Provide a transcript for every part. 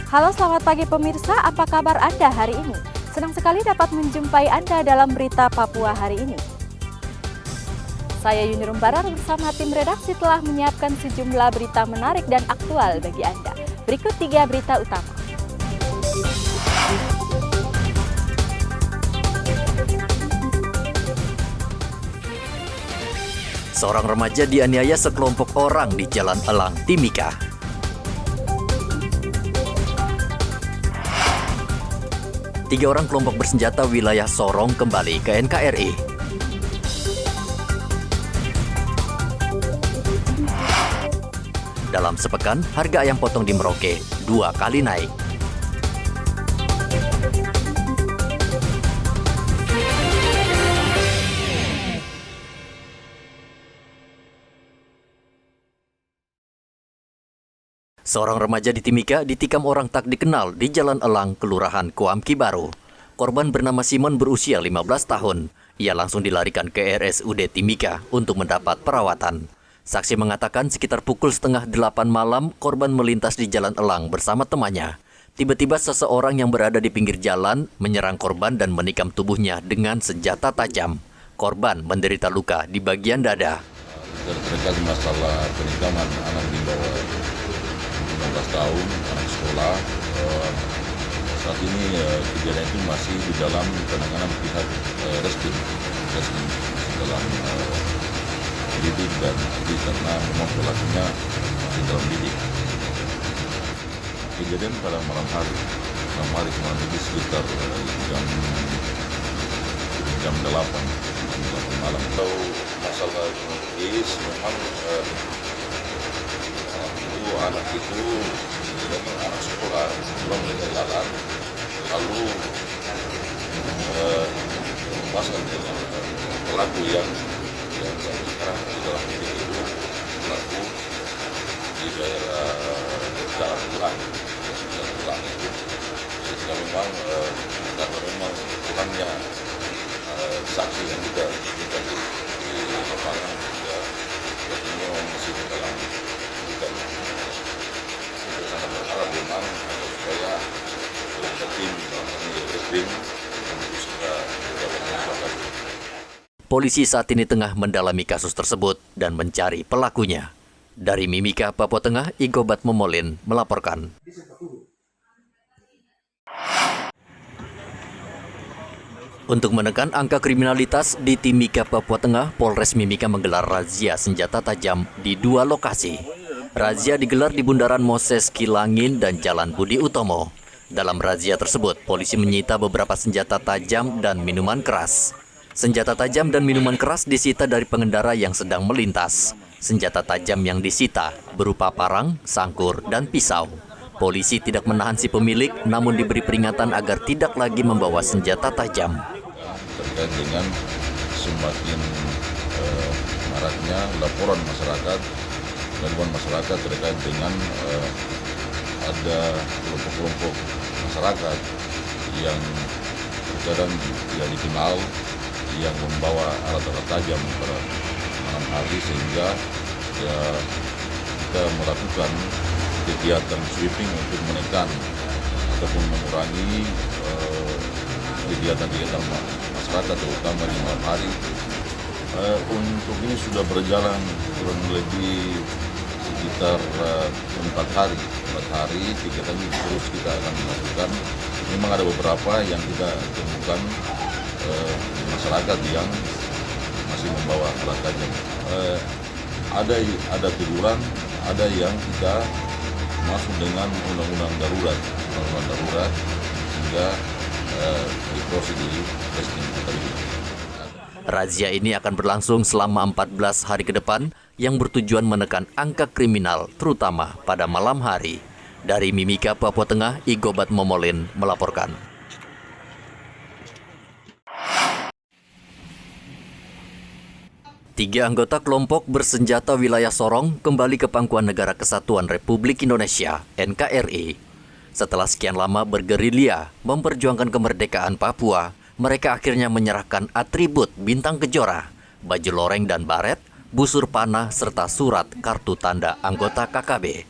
Halo selamat pagi pemirsa, apa kabar Anda hari ini? Senang sekali dapat menjumpai Anda dalam berita Papua hari ini. Saya Yuni Rumbarar bersama tim redaksi telah menyiapkan sejumlah berita menarik dan aktual bagi Anda. Berikut 3 berita utama. Seorang remaja dianiaya sekelompok orang di Jalan Elang, Timika. Tiga orang kelompok bersenjata wilayah Sorong kembali ke NKRI. Dalam sepekan, harga ayam potong di Merauke 2 kali naik. Seorang remaja di Timika ditikam orang tak dikenal di Jalan Elang, Kelurahan Kuamki Baru. Korban bernama Simon berusia 15 tahun. Ia langsung dilarikan ke RSUD Timika untuk mendapat perawatan. Saksi mengatakan sekitar pukul setengah 8 malam, korban melintas di Jalan Elang bersama temannya. Tiba-tiba seseorang yang berada di pinggir jalan menyerang korban dan menikam tubuhnya dengan senjata tajam. Korban menderita luka di bagian dada. Terkait masalah penikaman anak di bawah 15 tahun, anak sekolah, saat ini kejadian itu masih di dalam penanganan pihak Reskrim masih dalam didik dan karena memang pelakunya masih dalam didik. Kejadian pada malam hari kurang lebih sekitar jam 8 malam. Kalau masalah kronologis memang anak itu memang anak sekolah belum mulai jalan, lalu pasal dengan pelaku yang sekarang di dalam titik itu pelaku di daerah Jalan Ulang itu, sehingga memang karena memang kurangnya saksi yang kita di lapangan juga ini masih dalam sangat berharap memang supaya tim Reskrim bisa dapat. Polisi saat ini tengah mendalami kasus tersebut dan mencari pelakunya. Dari Mimika, Papua Tengah, Igobat Momolin melaporkan. Untuk menekan angka kriminalitas di Timika, Papua Tengah, Polres Mimika menggelar razia senjata tajam di 2 lokasi. Razia digelar di Bundaran Moses Kilangin dan Jalan Budi Utomo. Dalam razia tersebut, polisi menyita beberapa senjata tajam dan minuman keras. Senjata tajam dan minuman keras disita dari pengendara yang sedang melintas. Senjata tajam yang disita berupa parang, sangkur, dan pisau. Polisi tidak menahan si pemilik, namun diberi peringatan agar tidak lagi membawa senjata tajam. Terkait dengan semakin maraknya laporan masyarakat terkait dengan ada kelompok-kelompok masyarakat yang terkadang tidak dikenal yang membawa alat-alat tajam pada malam hari, sehingga kita melakukan kegiatan sweeping untuk menekan ataupun mengurangi kegiatan-kegiatan masyarakat terutama di malam hari. Untuk ini sudah berjalan kurang lebih sekitar 4 hari kegiatan ini terus kita akan melakukan. Memang ada beberapa yang kita temukan masyarakat yang masih membawa alat tajam. Ada teguran, ada yang kita masuk dengan undang-undang darurat sehingga diproses di Reskrim. Razia ini akan berlangsung selama 14 hari ke depan yang bertujuan menekan angka kriminal, terutama pada malam hari. Dari Mimika, Papua Tengah, Igobat Momolin melaporkan. Tiga anggota kelompok bersenjata wilayah Sorong kembali ke Pangkuan Negara Kesatuan Republik Indonesia, NKRI. Setelah sekian lama bergerilya memperjuangkan kemerdekaan Papua, mereka akhirnya menyerahkan atribut bintang kejora, baju loreng dan baret, busur panah, serta surat kartu tanda anggota KKB.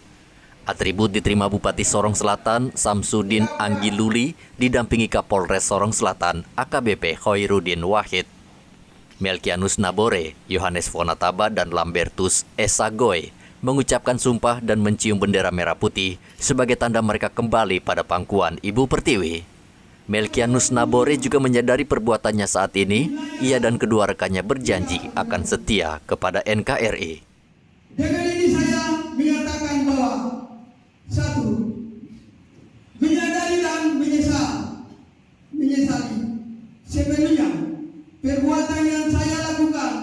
Atribut diterima Bupati Sorong Selatan, Samsudin Anggiluli, didampingi Kapolres Sorong Selatan, AKBP Khoirudin Wahid. Melkianus Nabore, Yohanes Fonataba, dan Lambertus Esagoy mengucapkan sumpah dan mencium bendera merah putih sebagai tanda mereka kembali pada pangkuan Ibu Pertiwi. Melkianus Nabore juga menyadari perbuatannya saat ini. Ia dan kedua rekannya berjanji akan setia kepada NKRI. Dengan ini saya menyatakan bahwa satu, menyadari dan menyesali sepenuhnya perbuatan yang saya lakukan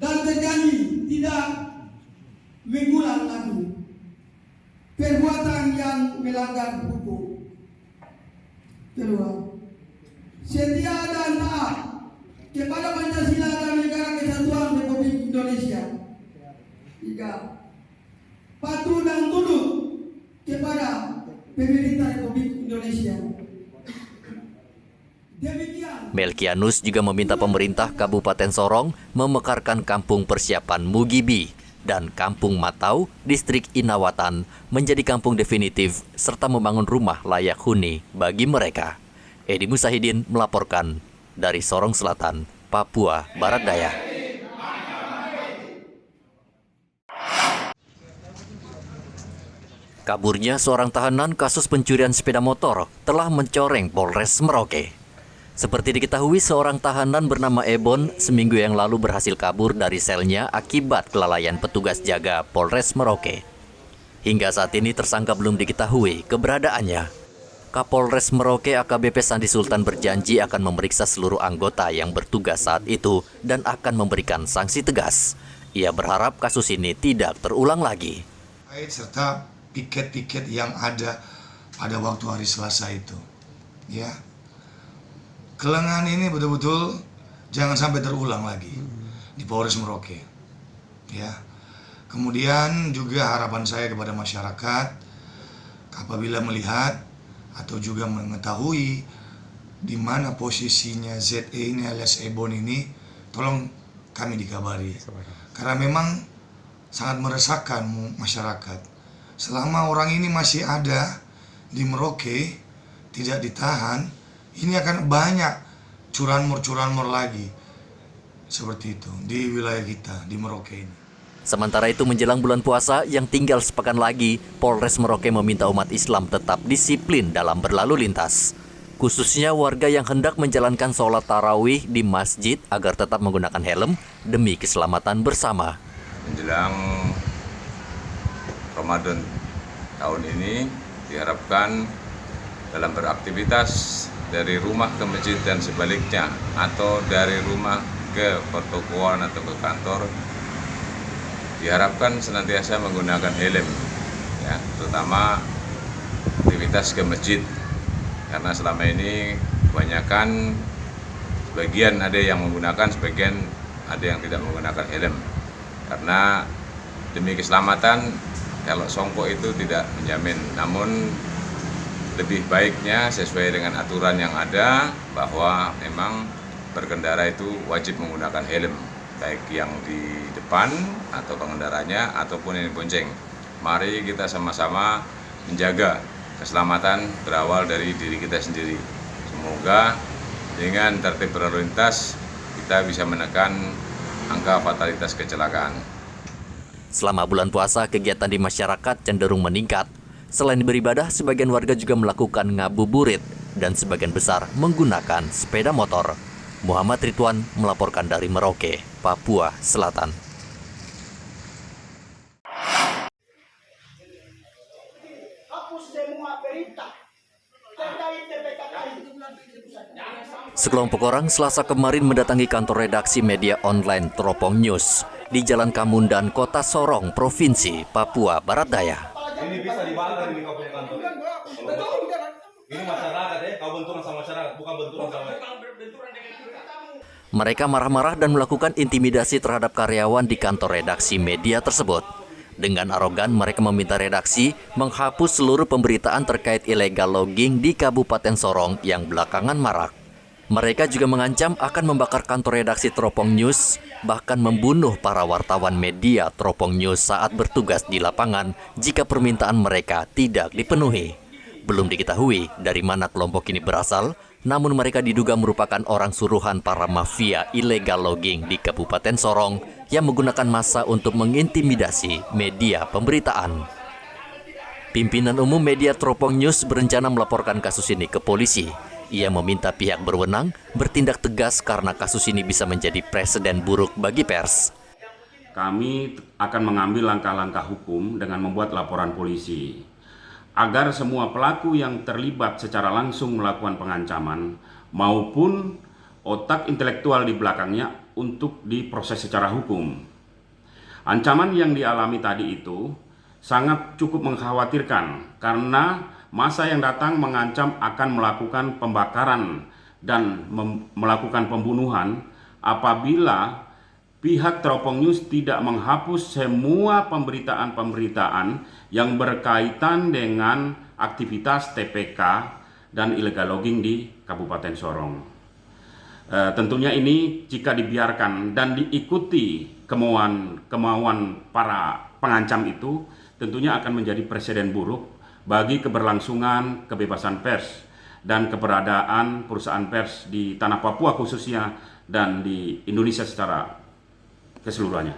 dan berjanji tidak mengulang lagi perbuatan yang melanggar hukum. Kedua, setia dan taat kepada Pancasila dan Negara Kesatuan Republik Indonesia. Tiga, patuh dan tunduk kepada pemerintah Republik Indonesia. Melkianus juga meminta pemerintah Kabupaten Sorong memekarkan kampung persiapan Mugibi dan Kampung Matau, Distrik Inawatan, menjadi kampung definitif serta membangun rumah layak huni bagi mereka. Edi Musahidin melaporkan dari Sorong Selatan, Papua Barat Daya. Kaburnya seorang tahanan kasus pencurian sepeda motor telah mencoreng Polres Merauke. Seperti diketahui, seorang tahanan bernama Ebon seminggu yang lalu berhasil kabur dari selnya akibat kelalaian petugas jaga Polres Merauke. Hingga saat ini tersangka belum diketahui keberadaannya. Kapolres Merauke AKBP Sandi Sultan berjanji akan memeriksa seluruh anggota yang bertugas saat itu dan akan memberikan sanksi tegas. Ia berharap kasus ini tidak terulang lagi. Serta piket-piket yang ada pada waktu hari Selasa itu, ya. Kelengahan ini betul-betul jangan sampai terulang lagi di Polres Merauke, ya. Kemudian juga harapan saya kepada masyarakat, apabila melihat atau juga mengetahui di mana posisinya ZE ini alias Ebon ini, tolong kami dikabari, karena memang sangat meresahkan masyarakat. Selama orang ini masih ada di Merauke, tidak ditahan, ini akan banyak curanmor-curanmor lagi seperti itu di wilayah kita, di Merauke ini. Sementara itu menjelang bulan puasa yang tinggal sepekan lagi, Polres Merauke meminta umat Islam tetap disiplin dalam berlalu lintas. Khususnya warga yang hendak menjalankan sholat tarawih di masjid agar tetap menggunakan helm demi keselamatan bersama. Menjelang Ramadan tahun ini diharapkan dalam beraktivitas dari rumah ke masjid dan sebaliknya, atau dari rumah ke pertokoan atau ke kantor, diharapkan senantiasa menggunakan helm, ya, terutama aktivitas ke masjid, karena selama ini kebanyakan sebagian ada yang menggunakan, sebagian ada yang tidak menggunakan helm, karena demi keselamatan kalau songkok itu tidak menjamin. Namun lebih baiknya sesuai dengan aturan yang ada, bahwa memang berkendara itu wajib menggunakan helm, baik yang di depan atau pengendaranya ataupun yang bonceng. Mari kita sama-sama menjaga keselamatan berawal dari diri kita sendiri. Semoga dengan tertib berlalu lintas kita bisa menekan angka fatalitas kecelakaan. Selama bulan puasa, kegiatan di masyarakat cenderung meningkat. Selain beribadah, sebagian warga juga melakukan ngabuburit dan sebagian besar menggunakan sepeda motor. Muhammad Ridwan melaporkan dari Merauke, Papua Selatan. Sekelompok orang Selasa kemarin mendatangi kantor redaksi media online Teropong News di Jalan Kamundan, Kota Sorong, Provinsi Papua Barat Daya. Ini bisa dibantah di kau punya kantor. Ini masyarakat ya, kau benturan sama masyarakat, bukan benturan sama. Mereka marah-marah dan melakukan intimidasi terhadap karyawan di kantor redaksi media tersebut. Dengan arogan, mereka meminta redaksi menghapus seluruh pemberitaan terkait illegal logging di Kabupaten Sorong yang belakangan marak. Mereka juga mengancam akan membakar kantor redaksi Teropong News, bahkan membunuh para wartawan media Teropong News saat bertugas di lapangan jika permintaan mereka tidak dipenuhi. Belum diketahui dari mana kelompok ini berasal, namun mereka diduga merupakan orang suruhan para mafia illegal logging di Kabupaten Sorong yang menggunakan massa untuk mengintimidasi media pemberitaan. Pimpinan umum media Teropong News berencana melaporkan kasus ini ke polisi. Ia meminta pihak berwenang bertindak tegas karena kasus ini bisa menjadi presiden buruk bagi pers. Kami akan mengambil langkah-langkah hukum dengan membuat laporan polisi, agar semua pelaku yang terlibat secara langsung melakukan pengancaman maupun otak intelektual di belakangnya untuk diproses secara hukum. Ancaman yang dialami tadi itu sangat cukup mengkhawatirkan karena massa yang datang mengancam akan melakukan pembakaran dan melakukan pembunuhan apabila pihak Teropong News tidak menghapus semua pemberitaan-pemberitaan yang berkaitan dengan aktivitas TPK dan illegal logging di Kabupaten Sorong. Tentunya ini jika dibiarkan dan diikuti kemauan para pengancam itu, tentunya akan menjadi presiden buruk bagi keberlangsungan kebebasan pers dan keberadaan perusahaan pers di tanah Papua khususnya dan di Indonesia secara keseluruhannya.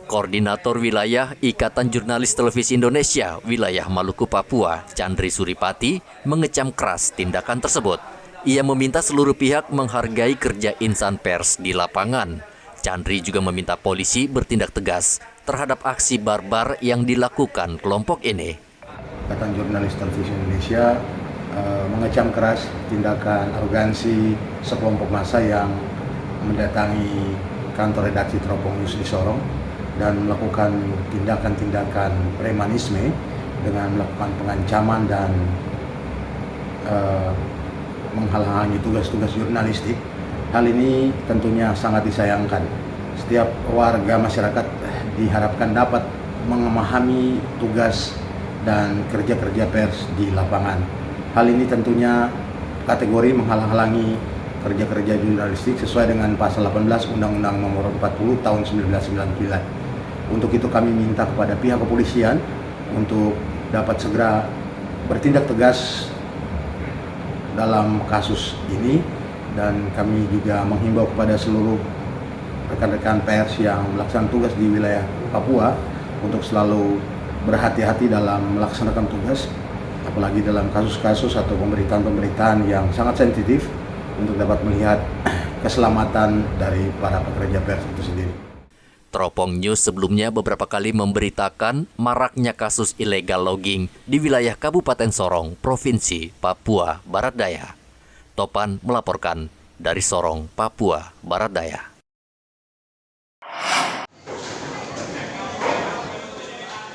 Koordinator Wilayah Ikatan Jurnalis Televisi Indonesia Wilayah Maluku Papua, Chandri Suripati, mengecam keras tindakan tersebut. Ia meminta seluruh pihak menghargai kerja insan pers di lapangan. Chandri juga meminta polisi bertindak tegas terhadap aksi barbar yang dilakukan kelompok ini. Ikatan Jurnalis Televisi Indonesia mengecam keras tindakan arogansi sekelompok massa yang mendatangi kantor redaksi Teropong News di Sorong dan melakukan tindakan-tindakan premanisme dengan melakukan pengancaman dan menghalang-halangi tugas-tugas jurnalistik. Hal ini tentunya sangat disayangkan. Setiap warga masyarakat diharapkan dapat memahami tugas dan kerja-kerja pers di lapangan. Hal ini tentunya kategori menghalang-halangi kerja-kerja jurnalistik sesuai dengan pasal 18 Undang-Undang Nomor 40 Tahun 1999. Untuk itu kami minta kepada pihak kepolisian untuk dapat segera bertindak tegas dalam kasus ini, dan kami juga menghimbau kepada seluruh rekan-rekan pers yang melaksanakan tugas di wilayah Papua untuk selalu berhati-hati dalam melaksanakan tugas, apalagi dalam kasus-kasus atau pemberitaan-pemberitaan yang sangat sensitif untuk dapat melihat keselamatan dari para pekerja pers itu sendiri. Teropong News sebelumnya beberapa kali memberitakan maraknya kasus illegal logging di wilayah Kabupaten Sorong, Provinsi Papua Barat Daya. Topan melaporkan dari Sorong, Papua Barat Daya.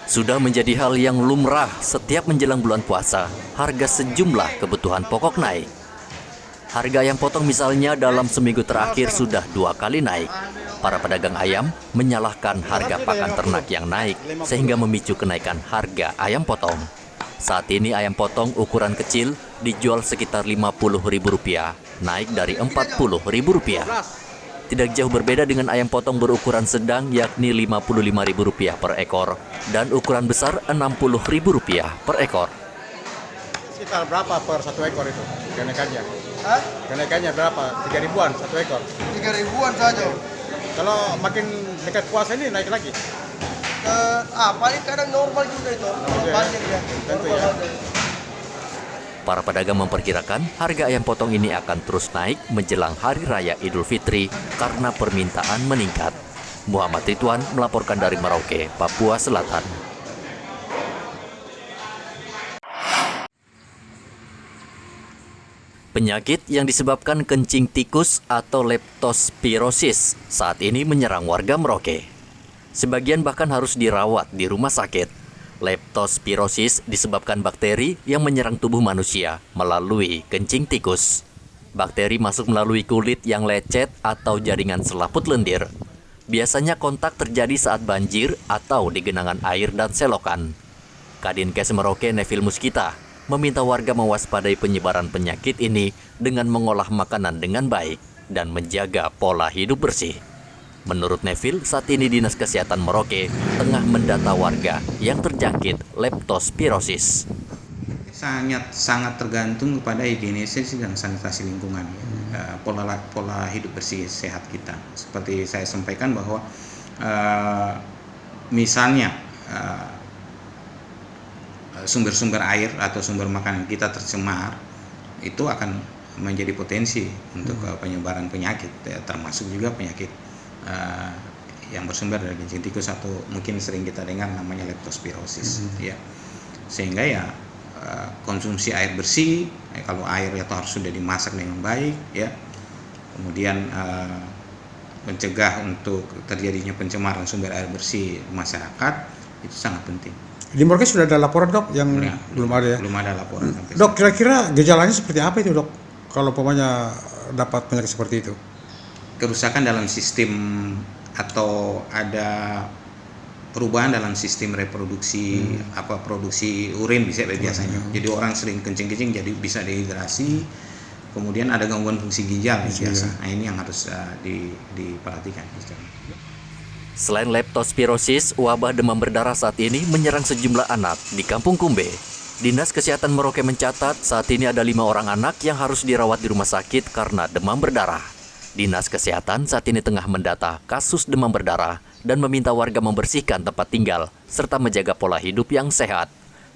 Sudah menjadi hal yang lumrah setiap menjelang bulan puasa, harga sejumlah kebutuhan pokok naik. Harga ayam potong misalnya dalam seminggu terakhir sudah 2 kali naik. Para pedagang ayam menyalahkan harga pakan ternak yang naik sehingga memicu kenaikan harga ayam potong. Saat ini ayam potong ukuran kecil dijual sekitar Rp50.000, naik dari Rp40.000. Tidak jauh berbeda dengan ayam potong berukuran sedang yakni Rp55.000 per ekor dan ukuran besar Rp60.000 per ekor. Sekitar berapa per 1 ekor itu kenaikannya? Kenaikannya berapa? 3.000-an 1 ekor? 3.000-an saja. Kalau makin dekat puasa ini naik lagi? Paling kadang normal juga itu. Banyak ya. Tentu ya. Para pedagang memperkirakan harga ayam potong ini akan terus naik menjelang Hari Raya Idul Fitri karena permintaan meningkat. Muhammad Ridwan melaporkan dari Merauke, Papua Selatan. Penyakit yang disebabkan kencing tikus atau leptospirosis saat ini menyerang warga Merauke. Sebagian bahkan harus dirawat di rumah sakit. Leptospirosis disebabkan bakteri yang menyerang tubuh manusia melalui kencing tikus. Bakteri masuk melalui kulit yang lecet atau jaringan selaput lendir. Biasanya kontak terjadi saat banjir atau di genangan air dan selokan. Kadinkes Merauke Nevil Muskita meminta warga mewaspadai penyebaran penyakit ini dengan mengolah makanan dengan baik dan menjaga pola hidup bersih. Menurut Neville, saat ini Dinas Kesehatan Merauke tengah mendata warga yang terjangkit leptospirosis. Sangat tergantung kepada higienis dan sanitasi lingkungan, pola hidup bersih sehat kita. Seperti saya sampaikan bahwa misalnya sumber-sumber air atau sumber makanan kita tercemar, itu akan menjadi potensi untuk penyebaran penyakit, termasuk juga penyakit yang bersumber dari kencing tikus atau mungkin sering kita dengar namanya leptospirosis. Ya, sehingga ya konsumsi air bersih, kalau air itu harus sudah dimasak dengan baik, ya. Kemudian mencegah untuk terjadinya pencemaran sumber air bersih masyarakat itu sangat penting. Di Merauke sudah ada laporan, Dok, yang belum ada ya? Belum ada laporan. Dok, kira-kira gejalanya seperti apa itu, Dok, kalau umpamanya dapat penyakit seperti itu? Kerusakan dalam sistem atau ada perubahan dalam sistem reproduksi, produksi urin biasanya. Jadi orang sering kencing-kencing jadi bisa dehidrasi, kemudian ada gangguan fungsi ginjal biasa. Nah, ini yang harus diperhatikan. Selain leptospirosis, wabah demam berdarah saat ini menyerang sejumlah anak di Kampung Kumbe. Dinas Kesehatan Merauke mencatat saat ini ada 5 orang anak yang harus dirawat di rumah sakit karena demam berdarah. Dinas Kesehatan saat ini tengah mendata kasus demam berdarah dan meminta warga membersihkan tempat tinggal serta menjaga pola hidup yang sehat.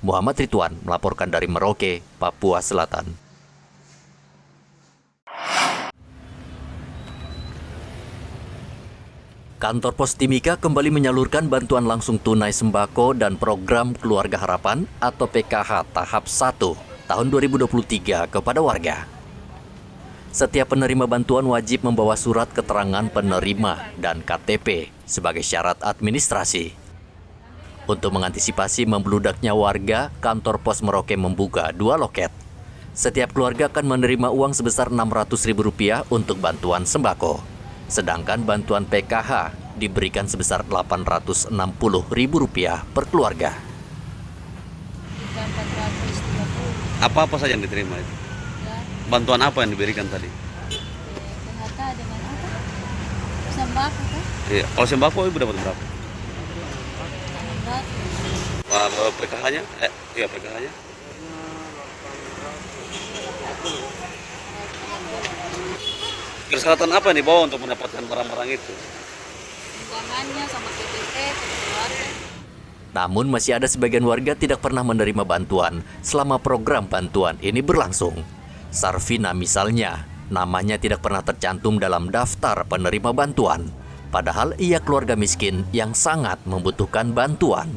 Muhammad Ridwan melaporkan dari Merauke, Papua Selatan. Kantor Pos Timika kembali menyalurkan bantuan langsung tunai sembako dan program Keluarga Harapan atau PKH tahap 1 tahun 2023 kepada warga. Setiap penerima bantuan wajib membawa surat keterangan penerima dan KTP sebagai syarat administrasi. Untuk mengantisipasi membludaknya warga, kantor pos Merauke membuka 2 loket. Setiap keluarga akan menerima uang sebesar Rp600.000 untuk bantuan sembako. Sedangkan bantuan PKH diberikan sebesar Rp860.000 per keluarga. Apa saja yang diterima itu? Bantuan apa yang diberikan tadi? PHK dengan apa? Sembako kan? Iya, kalau sembako ibu dapat berapa? 600. PKH-nya? Iya PKH-nya. Persyaratan apa yang dibawa untuk mendapatkan barang-barang itu? Undangannya sama KTP, keluarga. Namun masih ada sebagian warga tidak pernah menerima bantuan selama program bantuan ini berlangsung. Sarvina misalnya, namanya tidak pernah tercantum dalam daftar penerima bantuan. Padahal ia keluarga miskin yang sangat membutuhkan bantuan.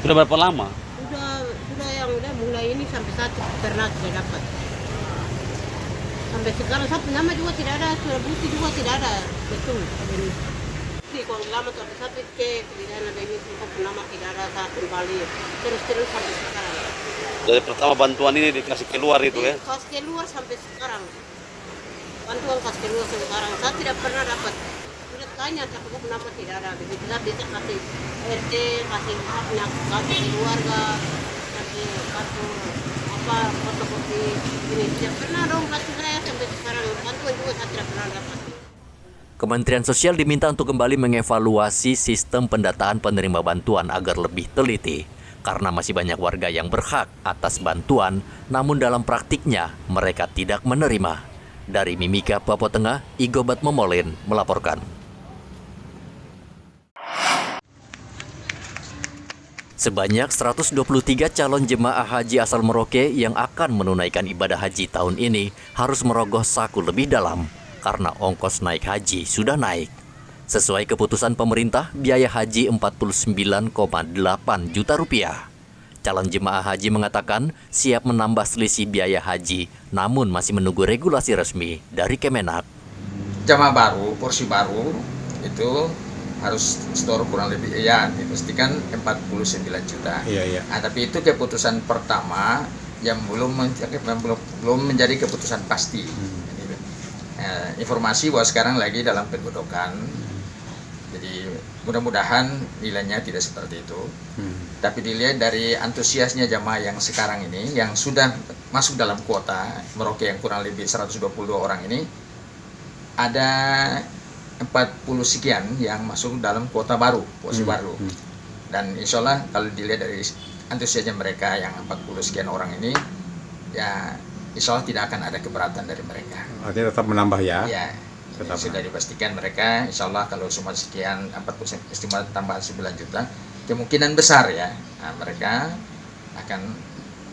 Sudah berapa lama? Sudah yang mulai ini sampai saat pernah tidak dapat. Sampai sekarang satu nama juga tidak ada, surat bukti juga tidak ada. Betul. Kalau lama sampai satu cek, tidak ada ini nama tidak ada saat kembali. Terus sampai sekarang. Dari pertama bantuan ini dikasih keluar itu ya? Kasih keluar sampai sekarang. Bantuan kasih keluar sampai sekarang. Saya tidak pernah dapat. Sudah tanya, tapi kenapa tidak ada. Begitu saya bisa kasih RT, kasih keluarga, kasih kartu fotokopi ini. Tidak pernah dong kasih saya sampai sekarang. Bantuan juga saya tidak pernah dapat. Kementerian Sosial diminta untuk kembali mengevaluasi sistem pendataan penerima bantuan agar lebih teliti. Karena masih banyak warga yang berhak atas bantuan, namun dalam praktiknya mereka tidak menerima. Dari Mimika, Papua Tengah, Igobat Momolin melaporkan. Sebanyak 123 calon jemaah haji asal Merauke yang akan menunaikan ibadah haji tahun ini harus merogoh saku lebih dalam karena ongkos naik haji sudah naik. Sesuai keputusan pemerintah, biaya haji Rp49,8 juta. Calon jemaah haji mengatakan siap menambah selisih biaya haji, namun masih menunggu regulasi resmi dari Kemenak. Jemaah baru, porsi baru, itu harus store kurang lebih, ya dipastikan 49 juta. Iya. Nah, tapi itu keputusan pertama yang belum menjadi keputusan pasti. Informasi bahwa sekarang lagi dalam penggodokan. Jadi mudah-mudahan nilainya tidak seperti itu. Tapi dilihat dari antusiasnya jamaah yang sekarang ini, yang sudah masuk dalam kuota Merauke yang kurang lebih 122 orang ini, ada 40 sekian yang masuk dalam kuota baru, posisi baru. Dan insya Allah kalau dilihat dari antusiasnya mereka yang 40 sekian orang ini, ya insya Allah tidak akan ada keberatan dari mereka. Artinya tetap menambah ya? Ya, sudah dipastikan mereka insya Allah kalau semua sekian 40 estimasi tambahan 9 juta, kemungkinan besar ya mereka akan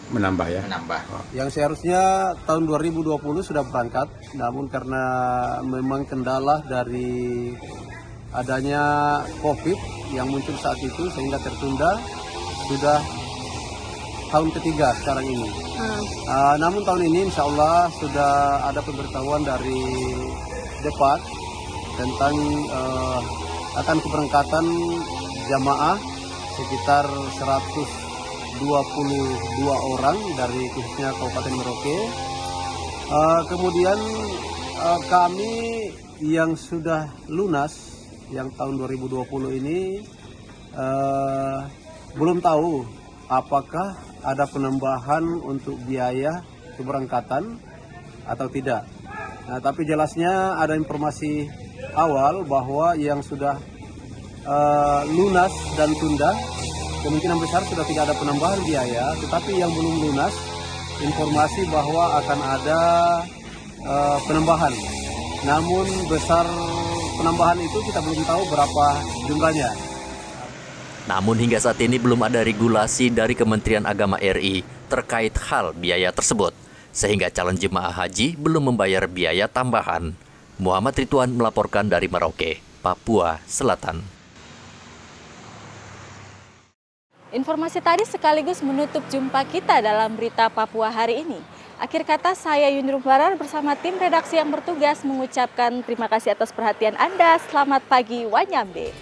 menambah ya? Menambah. Yang seharusnya tahun 2020 sudah berangkat, namun karena memang kendala dari adanya COVID yang muncul saat itu sehingga tertunda, sudah tahun ketiga sekarang ini. Namun tahun ini insya Allah sudah ada pemberitahuan dari Depak tentang akan keberangkatan jamaah sekitar 122 orang dari khususnya Kabupaten Merauke. Kemudian kami yang sudah lunas yang tahun 2020 ini belum tahu apakah ada penambahan untuk biaya keberangkatan atau tidak. Nah, tapi jelasnya ada informasi awal bahwa yang sudah lunas dan tunda kemungkinan besar sudah tidak ada penambahan biaya, tetapi yang belum lunas informasi bahwa akan ada penambahan. Namun besar penambahan itu kita belum tahu berapa jumlahnya. Namun hingga saat ini belum ada regulasi dari Kementerian Agama RI terkait hal biaya tersebut, sehingga calon jemaah haji belum membayar biaya tambahan. Muhammad Ridwan melaporkan dari Merauke, Papua Selatan. Informasi tadi sekaligus menutup jumpa kita dalam berita Papua hari ini. Akhir kata saya Yunirum Barar bersama tim redaksi yang bertugas mengucapkan terima kasih atas perhatian Anda. Selamat pagi Wanyambe.